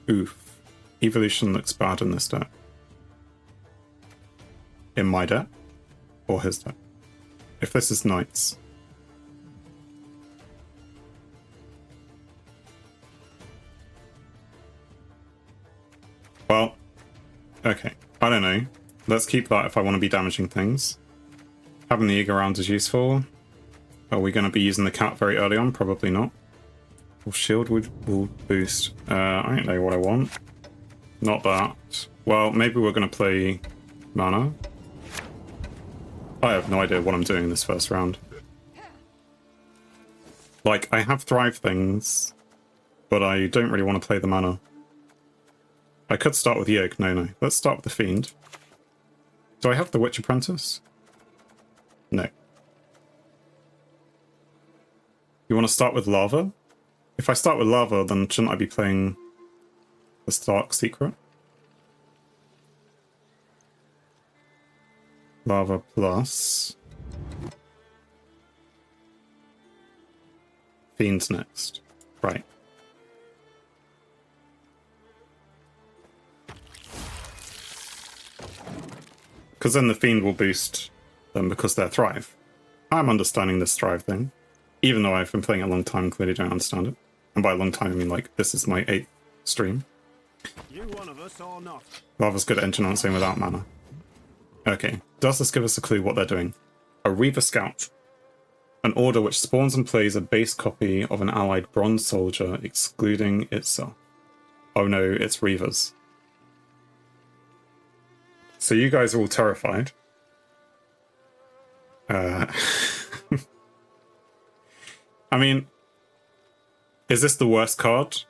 Oof. Evolution looks bad in this deck. In my deck? Or his deck? If this is knights. Well, okay. I don't know. Let's keep that if I want to be damaging things. Having the eager round is useful. Are we going to be using the cat very early on? Probably not. Well, shield will boost. I don't know what I want. Not that. Well, maybe we're going to play mana. I have no idea what I'm doing this first round. Like, I have thrive things, but I don't really want to play the mana. I could start with Yig. No. Let's start with the Fiend. Do I have the Witch Apprentice? No. You want to start with Lava? If I start with Lava, then shouldn't I be playing the Stark Secret? Lava plus... Fiend's next. Right. Because then the Fiend will boost them because they're Thrive. I'm understanding this Thrive thing. Even though I've been playing it a long time and clearly don't understand it. And by a long time I mean like, this is my 8th stream. You one of us or not? Lava's good at engineering without mana. Okay, does this give us a clue what they're doing? A Reaver Scout. An order which spawns and plays a base copy of an allied bronze soldier, excluding itself. Oh no, it's Reavers. So you guys are all terrified. I mean, is this the worst card?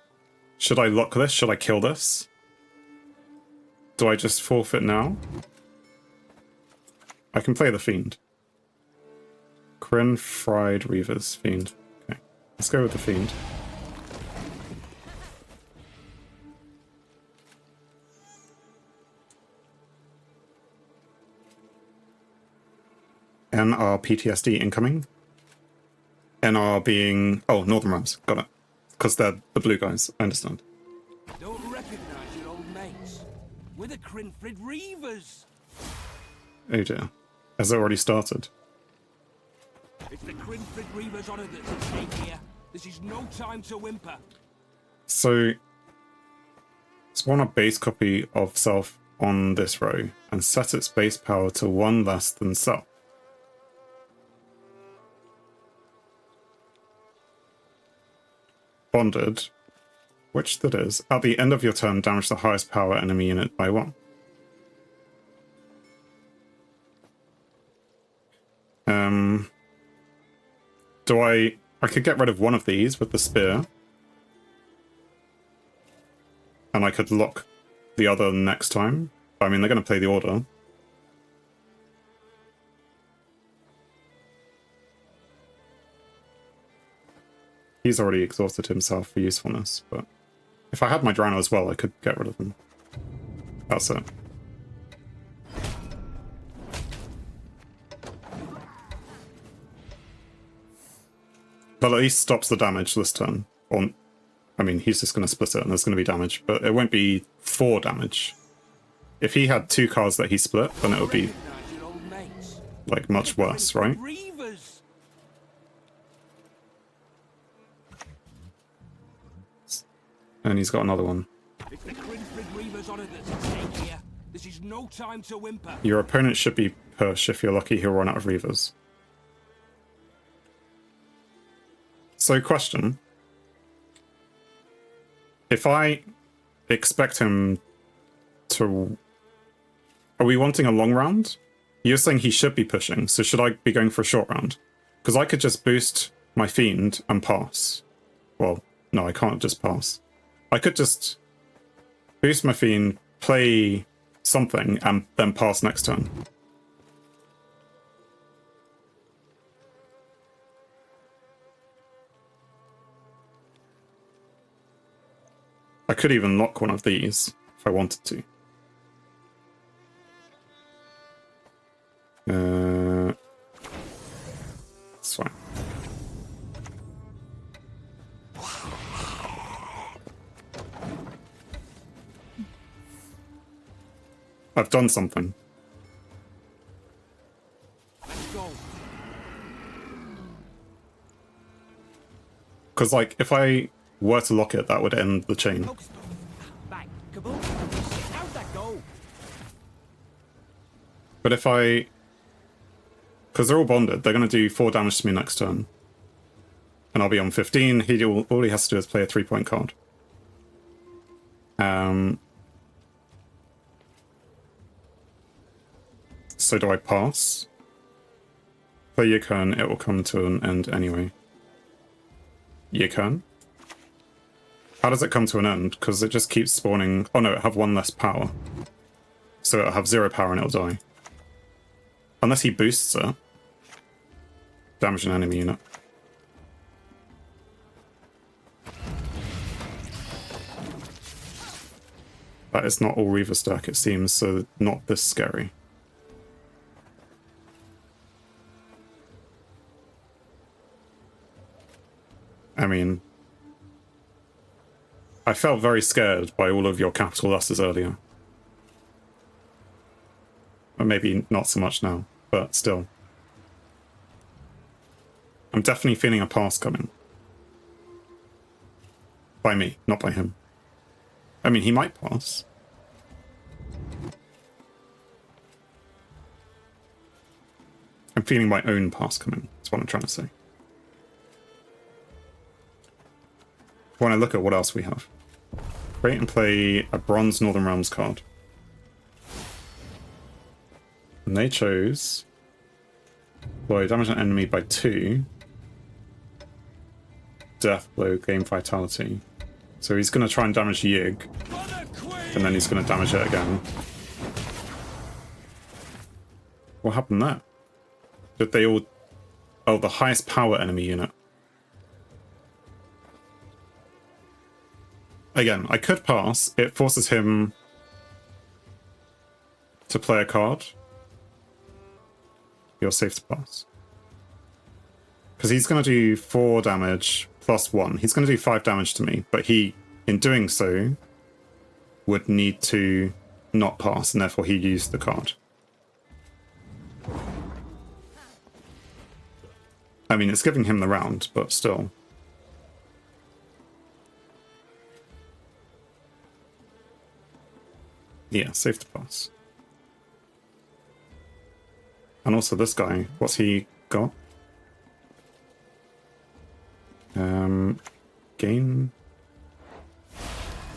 Should I lock this? Should I kill this? Do I just forfeit now? I can play the Fiend. Kryn, Fried, Reavers, Fiend. Okay, let's go with the Fiend. NR PTSD incoming. NR being... Oh, Northern Realms. Got it. Because they're the blue guys. I understand. Don't recognize your old mates. We're the Crinfrid Reavers. Oh dear. Has it already started? It's the Crinfrid Reavers' honor that's at stake here. This is no time to whimper. So, spawn a base copy of self on this row and set its base power to 1 less than self. Bonded, which that is, at the end of your turn, damage the highest power enemy unit by 1. Do I could get rid of one of these with the spear. And I could lock the other next time. I mean, they're going to play the order. He's already exhausted himself for usefulness, but if I had my Drano as well, I could get rid of him. That's it. But at least stops the damage this turn. Or, I mean, he's just going to split it and there's going to be damage, but it won't be 4 damage. If he had 2 cards that he split, then it would be like much worse, right? And he's got another one. Your opponent should be push. If you're lucky, he'll run out of Reavers. So, question. If I expect him to... Are we wanting a long round? You're saying he should be pushing, so should I be going for a short round? Because I could just boost my Fiend and pass. Well, no, I can't just pass. I could just boost my Fiend, play something, and then pass next turn. I could even lock one of these if I wanted to. That's fine. I've done something. Let's go. Because, like, if I were to lock it, that would end the chain. Focus. Bang. Kaboom. How'd that go? But if I... Because they're all bonded, they're going to do 4 damage to me next turn. And I'll be on 15. All he has to do is play a 3-point card. So do I pass? Play your turn, it will come to an end anyway. Your turn? How does it come to an end? Because it just keeps spawning... Oh no, it'll have 1 less power. So it'll have 0 power and it'll die. Unless he boosts it. Damage an enemy unit. That is not all Reaver stack, it seems, so not this scary. I mean, I felt very scared by all of your capital losses earlier. Or maybe not so much now, but still. I'm definitely feeling a pass coming. By me, not by him. I mean, he might pass. I'm feeling my own pass coming, that's what I'm trying to say. When I look at what else we have. Create and play a bronze Northern Realms card. And they chose... Blow, damage an enemy by 2. Death blow, gain vitality. So he's going to try and damage Yig. And then he's going to damage it again. What happened there? Did they all... Oh, the highest power enemy unit. Again, I could pass. It forces him to play a card. You're safe to pass. Because he's going to do 4 damage plus 1. He's going to do 5 damage to me, but he, in doing so, would need to not pass, and therefore he used the card. I mean, it's giving him the round, but still. Yeah, safe to pass. And also this guy, what's he got? Gain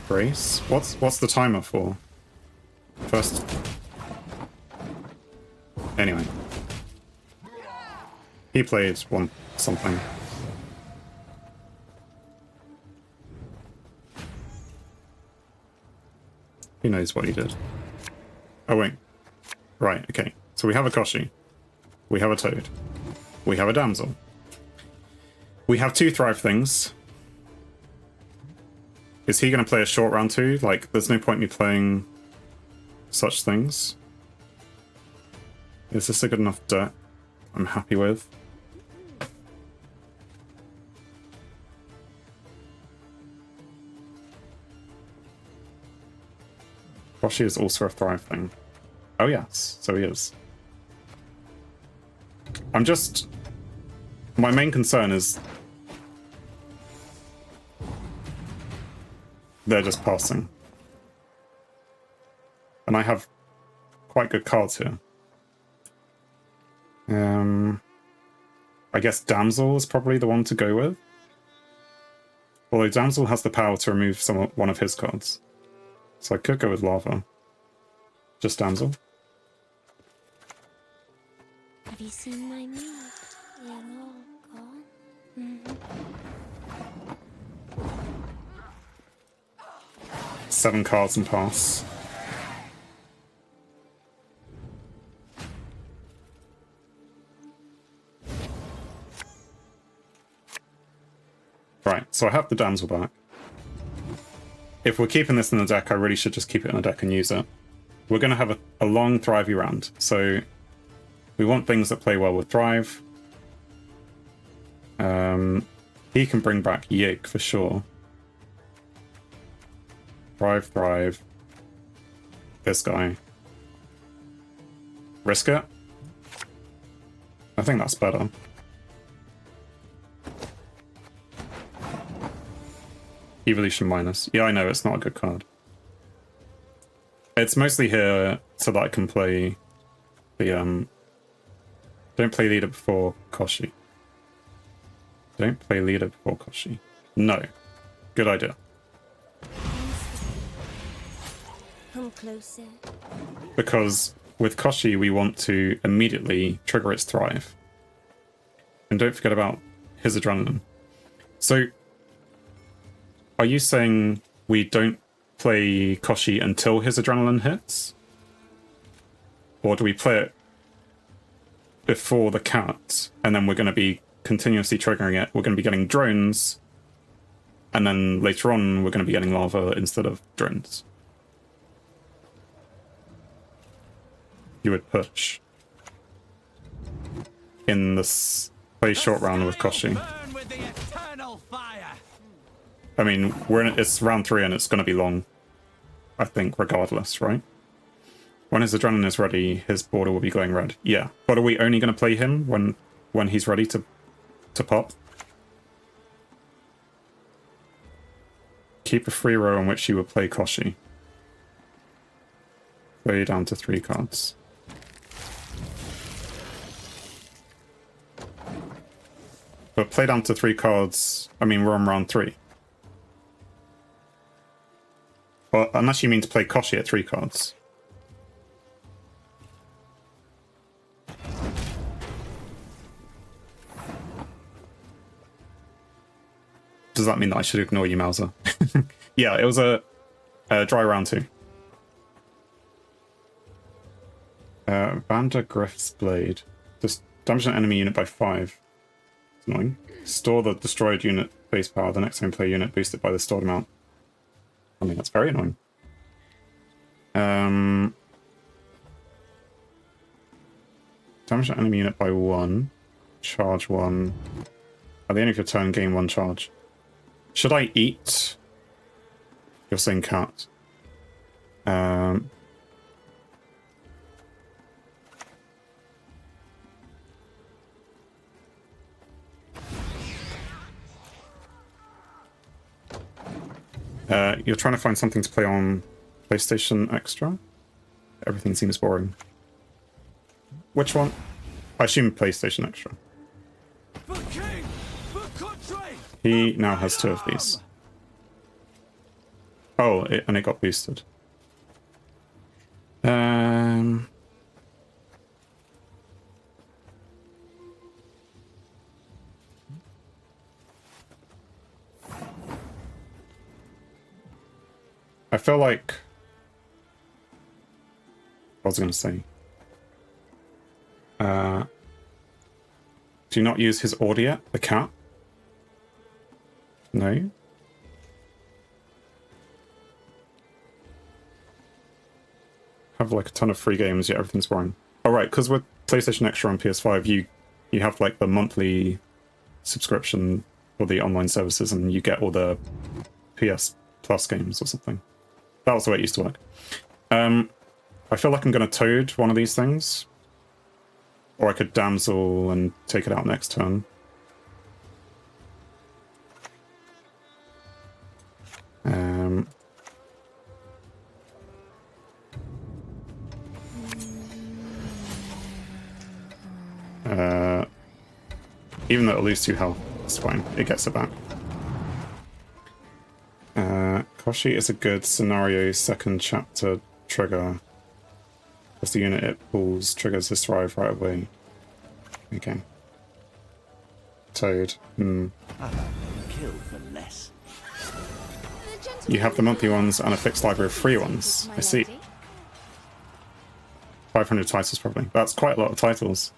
brace? What's the timer for? First. Anyway. He played something. He knows what he did. Oh wait. Right, okay. So we have a Koshchey. We have a Toad. We have a Damsel. We have 2 Thrive things. Is he going to play a short round 2? Like, there's no point me playing such things. Is this a good enough deck I'm happy with? Koshchey is also a Thrive thing. Oh yes, so he is. I'm just... My main concern is... They're just passing. And I have quite good cards here. I guess Damsel is probably the one to go with. Although Damsel has the power to remove one of his cards. So I could go with Lava. Just Damsel. Have you seen my meat? They're all gone. Mm-hmm. 7 cards and pass. Right, so I have the Damsel back. if we're keeping this in the deck, I really should just keep it in the deck and use it. We're going to have a long Thrivey round, so we want things that play well with Thrive. He can bring back Yig for sure. Thrive. This guy. Risk it? I think that's better. Evolution minus. Yeah, I know, it's not a good card. It's mostly here so that I can play the, Don't play leader before Koshchey. Don't play leader before Koshchey. No. Good idea. Come closer. Because with Koshchey, we want to immediately trigger its Thrive. And don't forget about his Adrenaline. So, are you saying we don't play Koshchey until his Adrenaline hits? Or do we play it before the cat, and then we're going to be continuously triggering it? We're going to be getting drones, and then later on we're going to be getting lava instead of drones. You would push in this play short round with Koshchey. I mean, it's round 3 and it's going to be long, I think, regardless, right? When his Adrenaline is ready, his border will be glowing red. Yeah, but are we only going to play him when he's ready to pop? Keep a free row in which you would play Koshchey. Play down to 3 cards. But play down to 3 cards, I mean, we're on round 3. Well, unless you mean to play Koshchey at 3 cards. Does that mean that I should ignore you, Mauser? Yeah, it was a dry round 2. Vandergrift's Blade. Just damage an enemy unit by 5. It's annoying. Store the destroyed unit base power. The next time play unit boosted by the stored amount. I mean, that's very annoying. Damage an enemy unit by 1. Charge 1. At the end of your turn, gain 1 charge. Should I eat? You're saying cat. You're trying to find something to play on PlayStation Extra? Everything seems boring. Which one? I assume PlayStation Extra. He now has 2 of these. Oh, and it got boosted. I feel like... What was I going to say? Do you not use his audio, the cat? No? Have like a ton of free games, yet everything's boring. Oh right, because with PlayStation Extra on PS5, you have like the monthly subscription for the online services, and you get all the PS Plus games or something. That was the way it used to work. I feel like I'm going to Toad one of these things. Or I could Damsel and take it out next turn. Even though it'll lose 2 health, it's fine. It gets it back. Koshchey is a good scenario second chapter trigger. Because the unit it pulls triggers his Thrive right away. Okay. Toad. Kill for less. You have the monthly ones and a fixed library of free ones. I see. 500 titles probably. That's quite a lot of titles.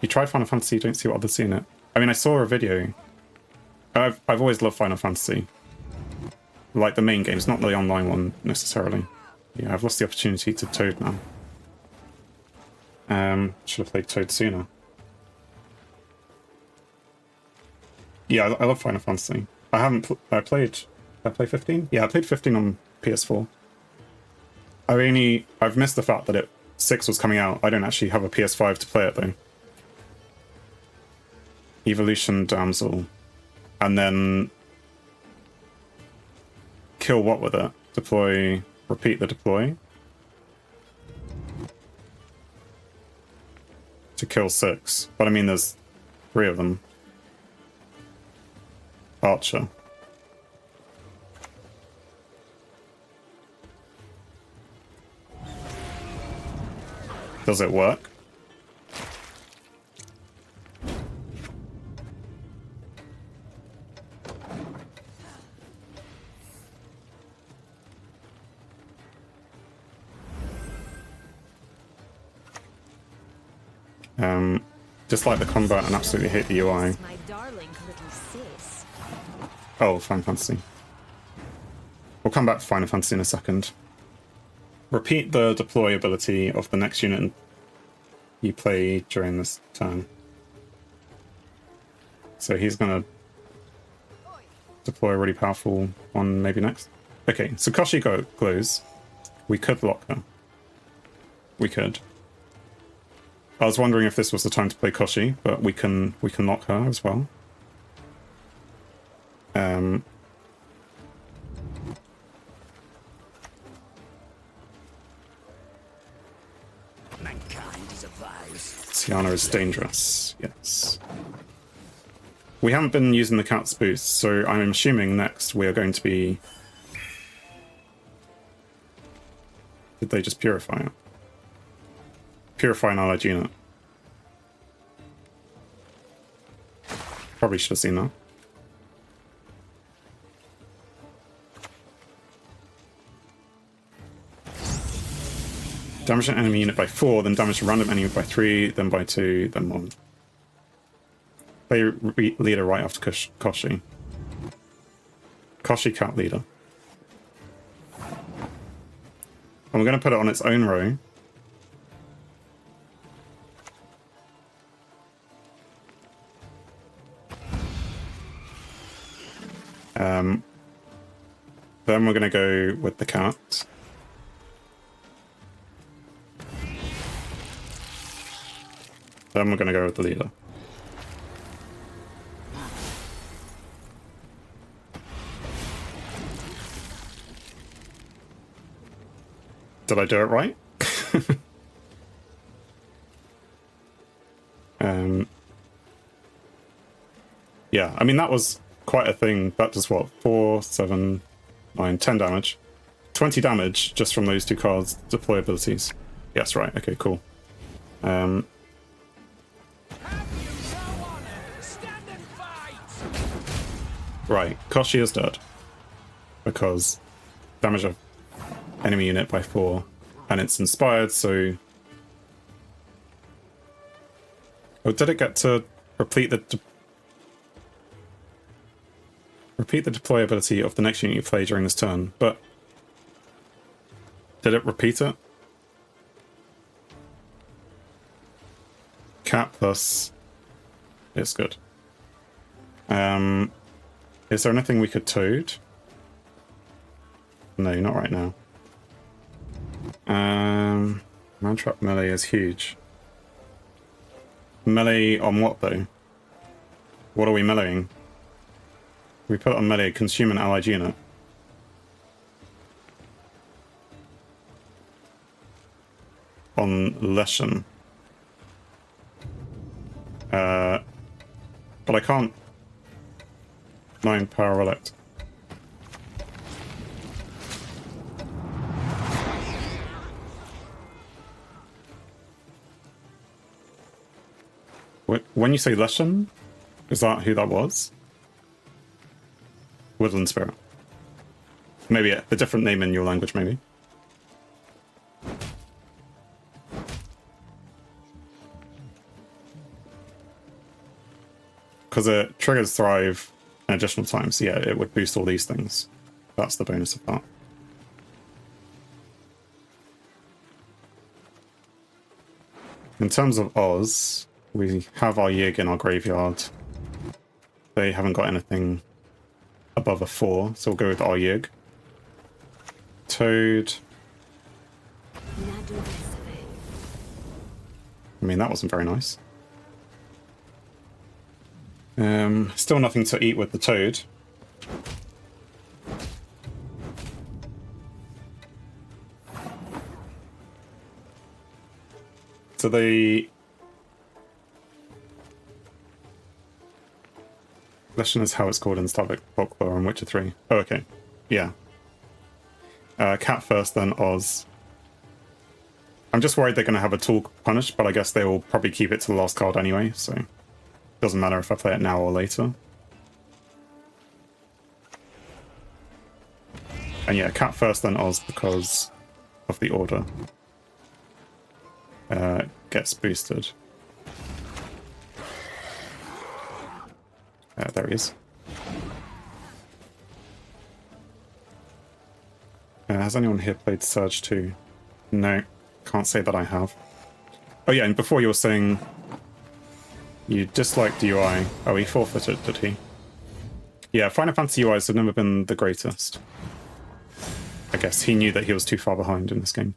You tried Final Fantasy, don't see what others see in it. I mean, I saw a video. I've always loved Final Fantasy. like the main games, not the online one necessarily. Yeah, I've lost the opportunity to Toad now. Should have played Toad sooner. Yeah, I love Final Fantasy. I haven't. I played 15. Yeah, I played 15 on PS4. I've missed the fact that 6 was coming out. I don't actually have a PS5 to play it though. Evolution Damsel, and then kill what with it? Deploy. Repeat the deploy. To kill 6. But I mean, there's 3 of them. Archer. Does it work? Dislike the combat and absolutely hate the UI. My darling little sis. Oh, Final Fantasy. We'll come back to Final Fantasy in a second. Repeat the deploy ability of the next unit you play during this turn. So he's gonna deploy a really powerful one maybe next. Okay, so Koshchey glows. We could lock her. We could. I was wondering if this was the time to play Koshchey, but we can lock her as well. Mankind is a virus. Tiana is dangerous, yes. We haven't been using the cat's boost, so I'm assuming next we are going to be... Did they just purify it? Purify an allied unit. Probably should have seen that. Damage an enemy unit by 4, then damage a random enemy by 3, then by 2, then 1. Play leader right after Koshchey. Koshchey cat leader. And we're going to put it on its own row. Then we're going to go with the cat. Then we're going to go with the leader. Did I do it right? Yeah, I mean, that was quite a thing. That does what? 4, 7, 9, 10 damage. 20 damage just from those 2 cards' deploy abilities. Yes, right. Okay, cool. Right, Koshchey is dead. Because damage of enemy unit by 4. And it's inspired, so... Oh, did it get to repeat the deploy ability of the next unit you play during this turn? But... Did it repeat it? Cat plus... It's good. Is there anything we could toad? No, not right now. Mantrap melee is huge. Melee on what though? What are we meleeing? We put it on melee, consume an allied unit. On Leshen. But I can't 9 power elect. When you say Leshen, is that who that was? Woodland Spirit. Maybe a different name in your language, maybe. Because it triggers Thrive an additional time, so yeah, it would boost all these things. That's the bonus of that. In terms of Oz, we have our Yig in our graveyard. They haven't got anything above a 4, so we'll go with our Yig. Toad. I mean, that wasn't very nice. Still nothing to eat with the Toad. So the question is how it's called in Slavic folklore on Witcher 3. Oh, okay. Yeah. Cat first, then Oz. I'm just worried they're going to have a tool punish, but I guess they will probably keep it to the last card anyway, so it doesn't matter if I play it now or later. And yeah, Cat first, then Oz because of the order. Gets boosted. There he is. Has anyone here played Surge 2? No, can't say that I have. Oh yeah, and before you were saying you disliked UI. Oh, he forfeited, did he? Yeah, Final Fantasy UIs have never been the greatest. I guess he knew that he was too far behind in this game.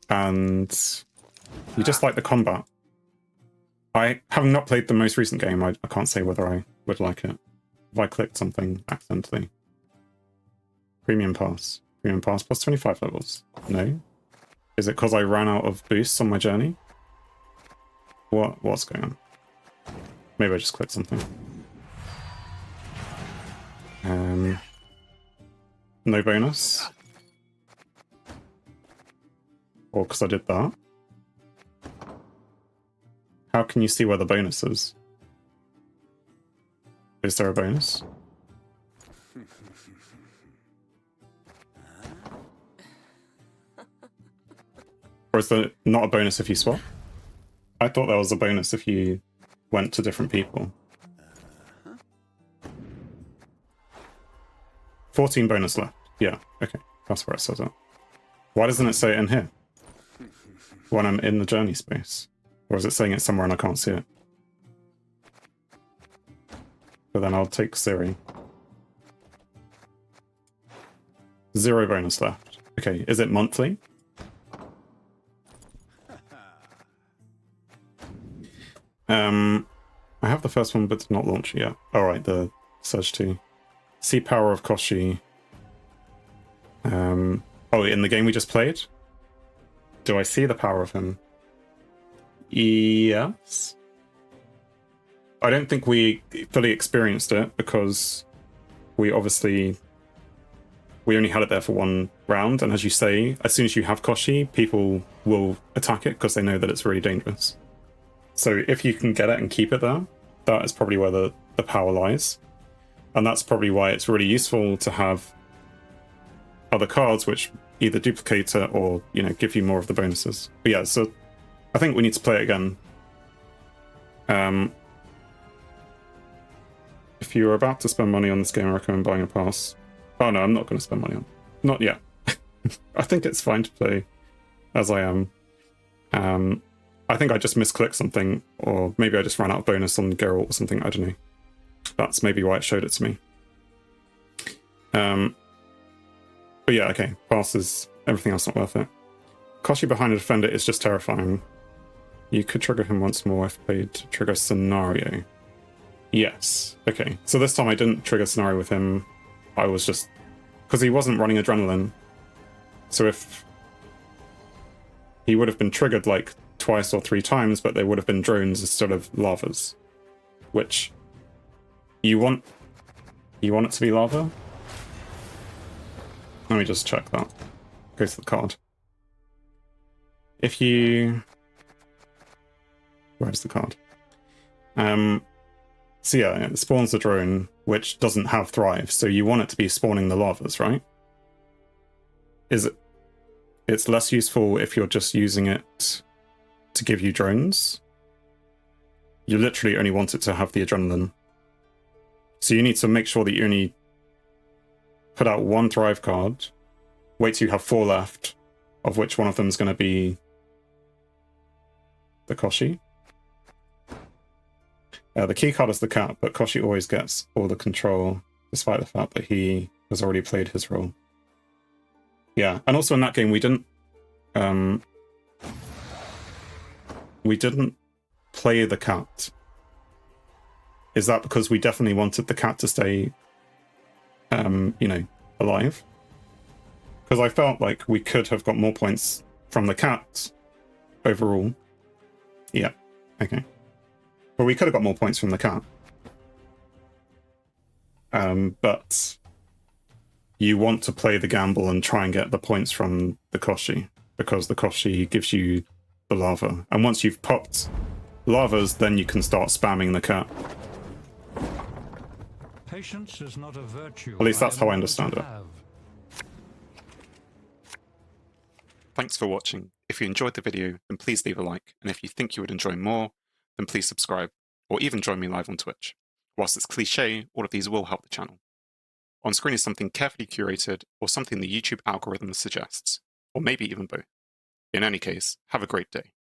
And you just like the combat. I have not played the most recent game. I can't say whether I would like it. If I clicked something accidentally. Premium Pass. Premium Pass plus 25 levels. No? Is it because I ran out of boosts on my journey? What's going on? Maybe I just clicked something. No bonus. Or because I did that. How can you see where the bonus is? Is there a bonus? Or is there not a bonus if you swap? I thought there was a bonus if you went to different people. 14 bonus left. Yeah, okay. That's where it says it. Why doesn't it say it in here? When I'm in the journey space? Or is it saying it somewhere and I can't see it? But then I'll take Siri. 0 bonus left. Okay, is it monthly? I have the first one, but it's not launched yet. Alright, the Surge 2. See Power of Koshchey. Oh, in the game we just played? Do I see the power of him? Yes. I don't think we fully experienced it because we only had it there for one round, and as you say, as soon as you have Koshchey, people will attack it because they know that it's really dangerous. So if you can get it and keep it there, that is probably where the power lies. And that's probably why it's really useful to have other cards which either duplicate it or, you know, give you more of the bonuses. But yeah, so I think we need to play it again. If you're about to spend money on this game, I recommend buying a pass. Oh no, I'm not going to spend money on it. Not yet. I think it's fine to play as I am. I think I just misclicked something, or maybe I just ran out of bonus on Geralt or something, I don't know. That's maybe why it showed it to me. But yeah, okay, passes. Everything else not worth it. Koshchey behind a defender is just terrifying. You could trigger him once more if played trigger scenario. Yes. Okay, so this time I didn't trigger scenario with him. I was just... because he wasn't running adrenaline. So if... he would have been triggered like twice or 3 times, but they would have been drones instead of lavas. Which... you want it to be lava? Let me just check that. Go to the card. If you... where's the card? So yeah, it spawns a drone, which doesn't have Thrive, so you want it to be spawning the lavas, right? Is it... it's less useful if you're just using it to give you drones? you literally only want it to have the adrenaline. So you need to make sure that you only put out one thrive card, wait till you have 4 left, of which one of them is going to be the Koshchey. The key card is the cat, but Koshchey always gets all the control, despite the fact that he has already played his role. Yeah, and also in that game we didn't play the cat. Is that because we definitely wanted the cat to stay, you know, alive? Because I felt like we could have got more points from the cat overall. Yeah, okay. But we could have got more points from the cat. But you want to play the gamble and try and get the points from the Koshchey, because the Koshchey gives you the lava. And once you've popped lavas, then you can start spamming the cat. Patience is not a virtue. At least that's how I understand it. Thanks for watching. If you enjoyed the video, then please leave a like, and if you think you would enjoy more, then please subscribe, or even join me live on Twitch. Whilst it's cliché, all of these will help the channel. On screen is something carefully curated, or something the YouTube algorithm suggests, or maybe even both. In any case, have a great day.